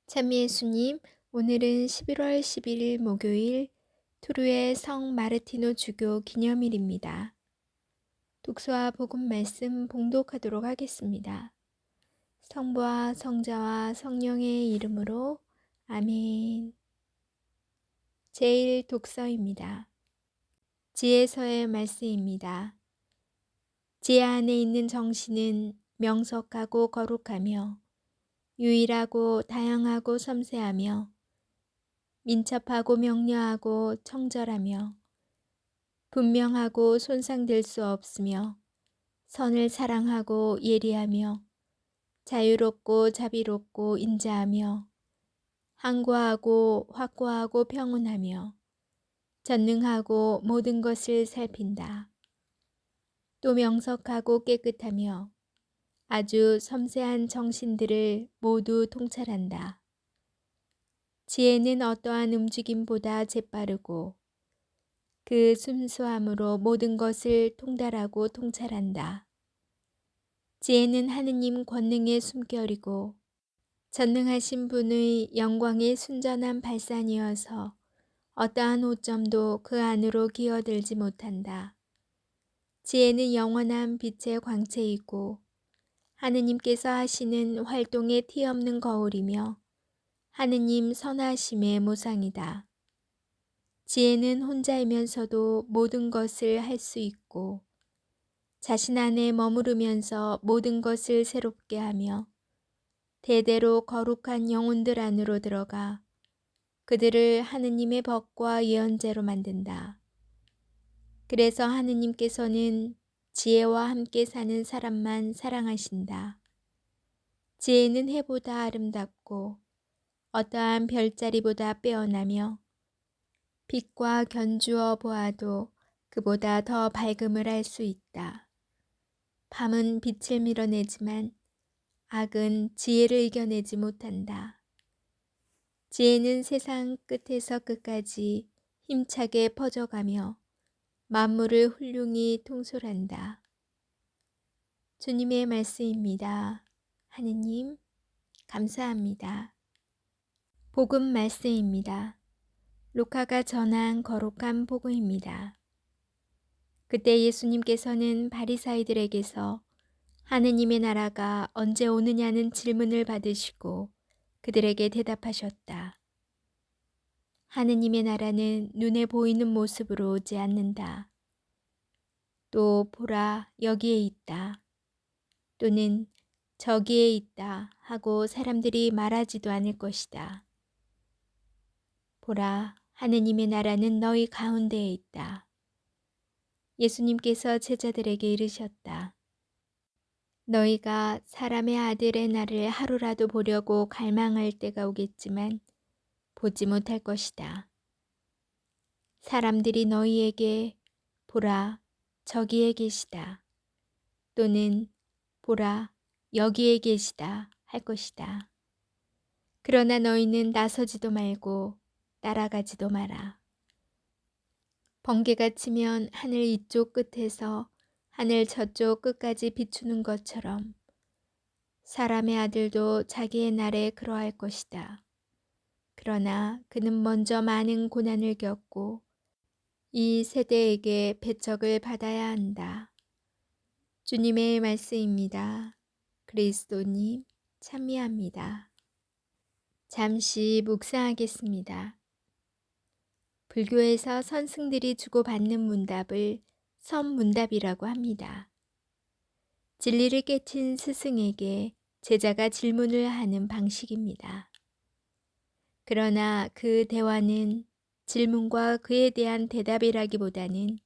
찬미 예수님, 오늘은 11월 11일 목요일 투르의 성 마르티노 주교 기념일입니다. 독서와 복음 말씀 봉독하도록 하겠습니다. 성부와 성자와 성령의 이름으로 아멘. 제1 독서입니다. 지혜서의 말씀입니다. 지혜 안에 있는 정신은 명석하고 거룩하며 유일하고 다양하고 섬세하며 민첩하고 명료하고 청절하며 분명하고 손상될 수 없으며 선을 사랑하고 예리하며 자유롭고 자비롭고 인자하며 항고하고 확고하고 평온하며 전능하고 모든 것을 살핀다. 또 명석하고 깨끗하며 아주 섬세한 정신들을 모두 통찰한다. 지혜는 어떠한 움직임보다 재빠르고 그 순수함으로 모든 것을 통달하고 통찰한다. 지혜는 하느님 권능의 숨결이고 전능하신 분의 영광의 순전한 발산이어서 어떠한 오점도 그 안으로 기어들지 못한다. 지혜는 영원한 빛의 광채이고 하느님께서 하시는 활동의 티없는 거울이며 하느님 선하심의 모상이다. 지혜는 혼자이면서도 모든 것을 할 수 있고 자신 안에 머무르면서 모든 것을 새롭게 하며 대대로 거룩한 영혼들 안으로 들어가 그들을 하느님의 법과 예언자로 만든다. 그래서 하느님께서는 지혜와 함께 사는 사람만 사랑하신다. 지혜는 해보다 아름답고 어떠한 별자리보다 빼어나며 빛과 견주어 보아도 그보다 더 밝음을 할 수 있다. 밤은 빛을 밀어내지만 악은 지혜를 이겨내지 못한다. 지혜는 세상 끝에서 끝까지 힘차게 퍼져가며 만물을 훌륭히 통솔한다. 주님의 말씀입니다. 하느님, 감사합니다. 복음 말씀입니다. 루카가 전한 거룩한 복음입니다. 그때 예수님께서는 바리사이들에게서 하느님의 나라가 언제 오느냐는 질문을 받으시고 그들에게 대답하셨다. 하느님의 나라는 눈에 보이는 모습으로 오지 않는다. 또 보라, 여기에 있다. 또는 저기에 있다 하고 사람들이 말하지도 않을 것이다. 보라, 하느님의 나라는 너희 가운데에 있다. 예수님께서 제자들에게 이르셨다. 너희가 사람의 아들의 날을 하루라도 보려고 갈망할 때가 오겠지만 보지 못할 것이다. 사람들이 너희에게 보라, 저기에 계시다. 또는 보라, 여기에 계시다 할 것이다. 그러나 너희는 나서지도 말고 따라가지도 마라. 번개가 치면 하늘 이쪽 끝에서 하늘 저쪽 끝까지 비추는 것처럼 사람의 아들도 자기의 날에 그러할 것이다. 그러나 그는 먼저 많은 고난을 겪고 이 세대에게 배척을 받아야 한다. 주님의 말씀입니다. 그리스도님, 찬미합니다. 잠시 묵상하겠습니다. 불교에서 선승들이 주고받는 문답을 선문답이라고 합니다. 진리를 깨친 스승에게 제자가 질문을 하는 방식입니다. 그러나 그 대화는 질문과 그에 대한 대답이라기보다는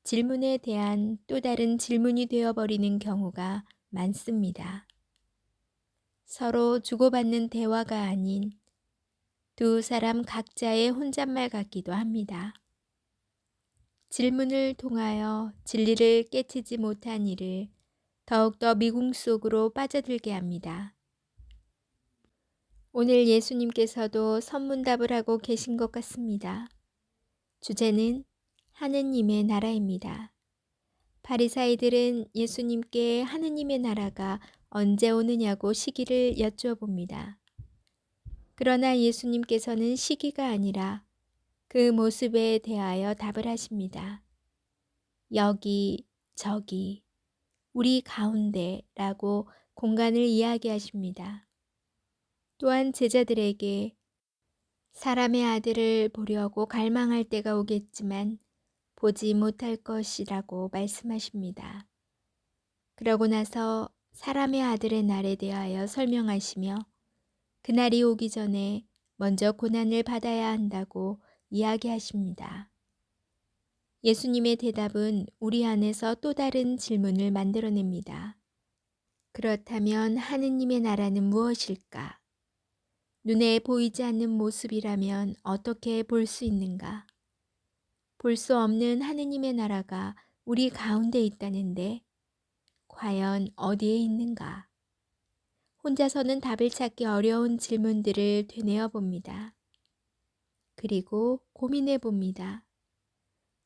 질문에 대한 또 다른 질문이 되어버리는 경우가 많습니다. 서로 주고받는 대화가 아닌 두 사람 각자의 혼잣말 같기도 합니다. 질문을 통하여 진리를 깨치지 못한 이를 더욱더 미궁 속으로 빠져들게 합니다. 오늘 예수님께서도 선문답을 하고 계신 것 같습니다. 주제는 하느님의 나라입니다. 바리사이들은 예수님께 하느님의 나라가 언제 오느냐고 시기를 여쭈어 봅니다. 그러나 예수님께서는 시기가 아니라 그 모습에 대하여 답을 하십니다. 여기, 저기, 우리 가운데라고 공간을 이야기하십니다. 또한 제자들에게 사람의 아들을 보려고 갈망할 때가 오겠지만 보지 못할 것이라고 말씀하십니다. 그러고 나서 사람의 아들의 날에 대하여 설명하시며 그날이 오기 전에 먼저 고난을 받아야 한다고 이야기하십니다. 예수님의 대답은 우리 안에서 또 다른 질문을 만들어냅니다. 그렇다면 하느님의 나라는 무엇일까? 눈에 보이지 않는 모습이라면 어떻게 볼 수 있는가? 볼 수 없는 하느님의 나라가 우리 가운데 있다는데 과연 어디에 있는가? 혼자서는 답을 찾기 어려운 질문들을 되뇌어 봅니다. 그리고 고민해 봅니다.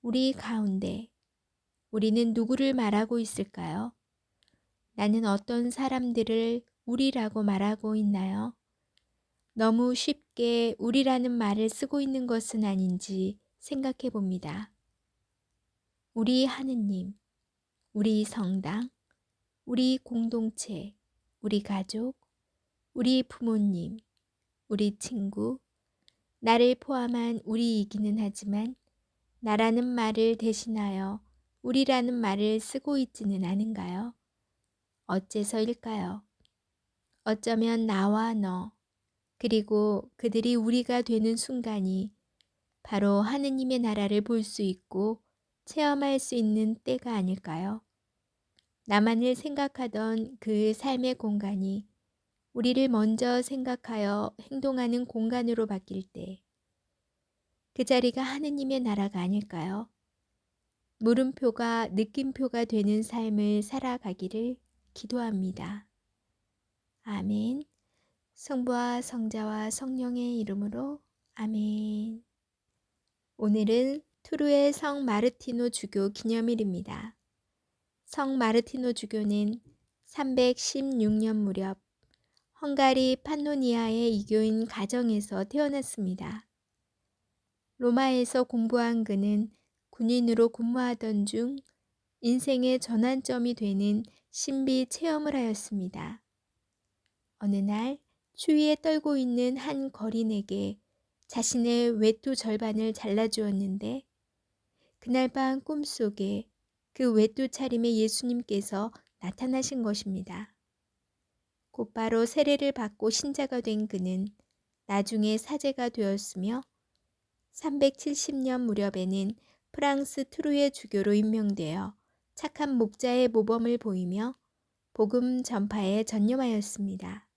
우리 가운데 우리는 누구를 말하고 있을까요? 나는 어떤 사람들을 우리라고 말하고 있나요? 너무 쉽게 우리라는 말을 쓰고 있는 것은 아닌지 생각해 봅니다. 우리 하느님, 우리 성당, 우리 공동체, 우리 가족, 우리 부모님, 우리 친구, 나를 포함한 우리이기는 하지만 나라는 말을 대신하여 우리라는 말을 쓰고 있지는 않은가요? 어째서일까요? 어쩌면 나와 너, 그리고 그들이 우리가 되는 순간이 바로 하느님의 나라를 볼 수 있고 체험할 수 있는 때가 아닐까요? 나만을 생각하던 그 삶의 공간이 우리를 먼저 생각하여 행동하는 공간으로 바뀔 때 그 자리가 하느님의 나라가 아닐까요? 물음표가 느낌표가 되는 삶을 살아가기를 기도합니다. 아멘. 성부와 성자와 성령의 이름으로 아멘. 오늘은 투르의 성 마르티노 주교 기념일입니다. 성 마르티노 주교는 316년 무렵 헝가리 판노니아의 이교인 가정에서 태어났습니다. 로마에서 공부한 그는 군인으로 근무하던 중 인생의 전환점이 되는 신비 체험을 하였습니다. 어느 날 추위에 떨고 있는 한 거린에게 자신의 외투 절반을 잘라주었는데 그날 밤 꿈속에 그 외투 차림의 예수님께서 나타나신 것입니다. 곧바로 세례를 받고 신자가 된 그는 나중에 사제가 되었으며 370년 무렵에는 프랑스 트루의 주교로 임명되어 착한 목자의 모범을 보이며 복음 전파에 전념하였습니다.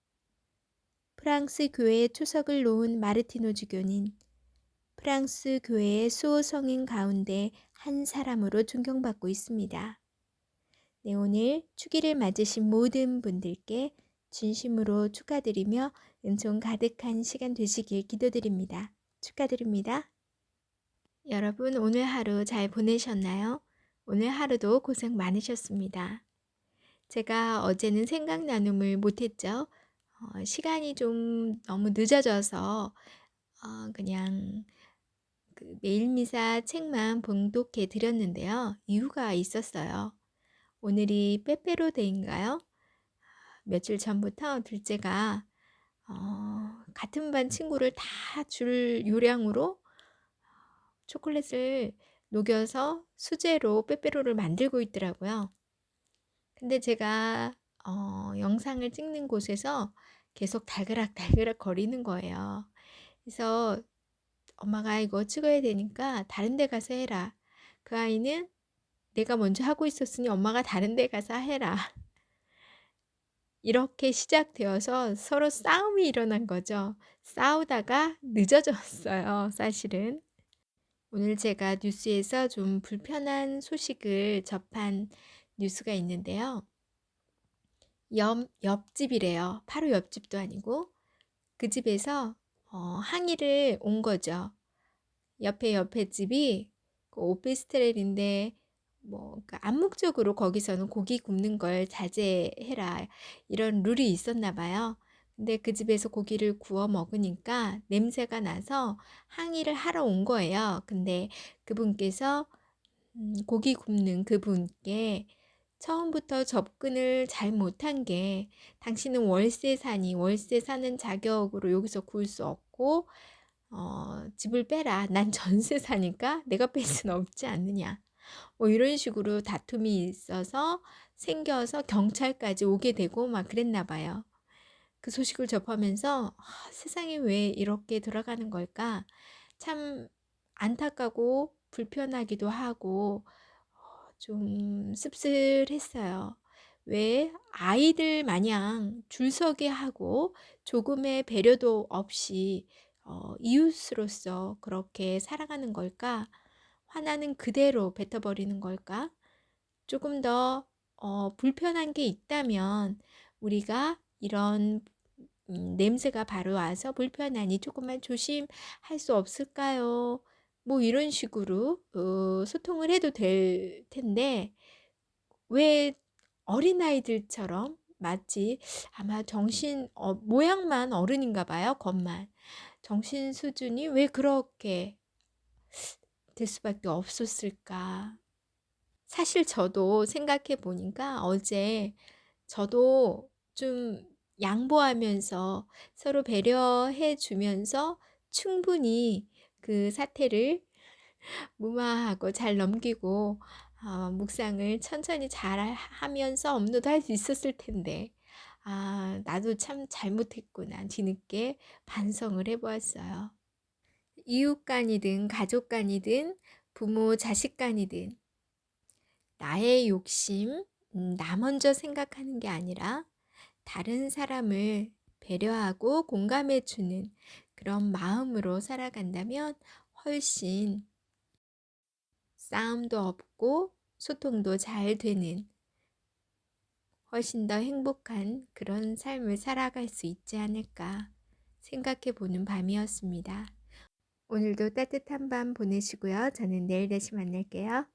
프랑스 교회의 초석을 놓은 마르티노 주교는 프랑스 교회의 수호 성인 가운데 한 사람으로 존경받고 있습니다. 네, 오늘 축일을 맞으신 모든 분들께 진심으로 축하드리며 은총 가득한 시간 되시길 기도드립니다. 축하드립니다. 여러분 오늘 하루 잘 보내셨나요? 오늘 하루도 고생 많으셨습니다. 제가 어제는 생각 나눔을 못했죠. 시간이 좀 너무 늦어져서 그냥 그 매일 미사 책만 봉독해 드렸는데요. 이유가 있었어요. 오늘이 빼빼로데이인가요? 며칠 전부터 둘째가 같은 반 친구를 다 줄 요량으로 초콜릿을 녹여서 수제로 빼빼로를 만들고 있더라고요. 근데 제가 영상을 찍는 곳에서 계속 달그락 거리는 거예요. 그래서 엄마가 이거 찍어야 되니까 다른 데 가서 해라. 그 아이는 내가 먼저 하고 있었으니 엄마가 다른 데 가서 해라. 이렇게 시작되어서 서로 싸움이 일어난 거죠. 싸우다가 늦어졌어요, 사실은. 오늘 제가 뉴스에서 좀 불편한 소식을 접한 뉴스가 있는데요. 옆집이래요. 바로 옆집도 아니고 그 집에서 항의를 온 거죠. 옆에 집이 그 오피스텔인데 그러니까 암묵적으로 거기서는 고기 굽는 걸 자제해라 이런 룰이 있었나 봐요. 근데 그 집에서 고기를 구워 먹으니까 냄새가 나서 항의를 하러 온 거예요. 근데 그분께서 고기 굽는 그분께 처음부터 접근을 잘 못한 게 "당신은 월세 사니 월세 사는 자격으로 여기서 구울 수 없고 집을 빼라. 난 전세 사니까 내가 뺄 수는 없지 않느냐." 뭐 이런 식으로 다툼이 있어서 생겨서 경찰까지 오게 되고 막 그랬나 봐요. 그 소식을 접하면서 '아 세상이 왜 이렇게 돌아가는 걸까?' 참 안타깝고 불편하기도 하고 좀 씁쓸했어요. 왜 아이들 마냥 줄서게 하고 조금의 배려도 없이 이웃으로서 그렇게 살아가는 걸까? 화나는 그대로 뱉어버리는 걸까? 조금 더 불편한 게 있다면 우리가 이런 냄새가 바로 와서 불편하니 조금만 조심할 수 없을까요? 뭐 이런 식으로 소통을 해도 될 텐데 왜 어린아이들처럼 마치 아마 모양만 어른인가 봐요, 겉만. 정신 수준이 왜 그렇게 될 수밖에 없었을까? 사실 저도 생각해 보니까 어제 저도 좀 양보하면서 서로 배려해 주면서 충분히 그 사태를 무마하고 잘 넘기고 묵상을 천천히 잘 하면서 업로드할 수 있었을 텐데 나도 참 잘못했구나 뒤늦게 반성을 해 보았어요. 이웃 간이든 가족 간이든 부모 자식 간이든 나의 욕심, 나 먼저 생각하는 게 아니라 다른 사람을 배려하고 공감해 주는 그런 마음으로 살아간다면 훨씬 싸움도 없고 소통도 잘 되는 훨씬 더 행복한 그런 삶을 살아갈 수 있지 않을까 생각해 보는 밤이었습니다. 오늘도 따뜻한 밤 보내시고요. 저는 내일 다시 만날게요.